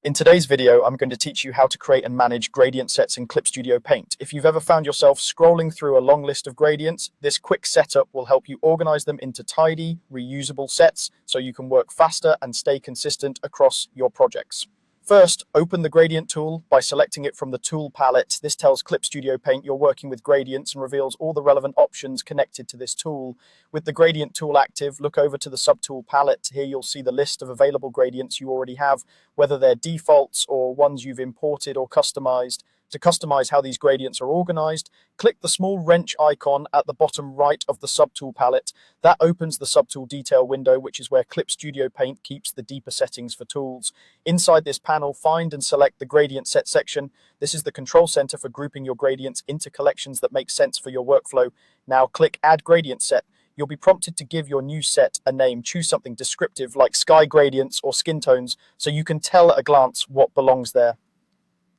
In today's video, I'm going to teach you how to create and manage gradient sets in Clip Studio Paint. If you've ever found yourself scrolling through a long list of gradients, this quick setup will help you organize them into tidy, reusable sets so you can work faster and stay consistent across your projects. First, open the gradient tool by selecting it from the tool palette. This tells Clip Studio Paint you're working with gradients and reveals all the relevant options connected to this tool. With the gradient tool active, look over to the subtool palette. Here you'll see the list of available gradients you already have, whether they're defaults or ones you've imported or customized. To customize how these gradients are organized, click the small wrench icon at the bottom right of the subtool palette. That opens the subtool detail window, which is where Clip Studio Paint keeps the deeper settings for tools. Inside this panel, find and select the gradient set section. This is the control center for grouping your gradients into collections that make sense for your workflow. Now click Add Gradient Set. You'll be prompted to give your new set a name. Choose something descriptive like sky gradients or skin tones so you can tell at a glance what belongs there.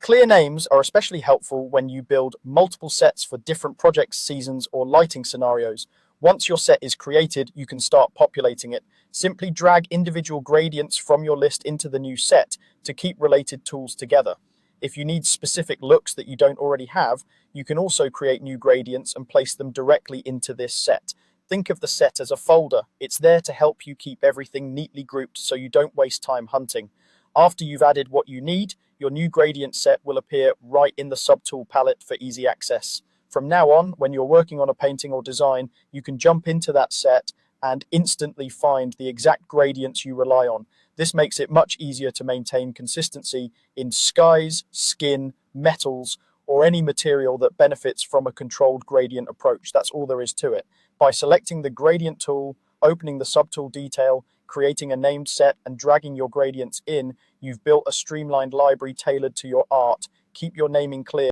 Clear names are especially helpful when you build multiple sets for different project seasons or lighting scenarios. Once your set is created, you can start populating it. Simply drag individual gradients from your list into the new set to keep related tools together. If you need specific looks that you don't already have, you can also create new gradients and place them directly into this set. Think of the set as a folder. It's there to help you keep everything neatly grouped so you don't waste time hunting. After you've added what you need, your new gradient set will appear right in the subtool palette for easy access. From now on, when you're working on a painting or design, you can jump into that set and instantly find the exact gradients you rely on. This makes it much easier to maintain consistency in skies, skin, metals, or any material that benefits from a controlled gradient approach. That's all there is to it. By selecting the gradient tool, opening the subtool detail, creating a named set, and dragging your gradients in, you've built a streamlined library tailored to your art. Keep your naming clear.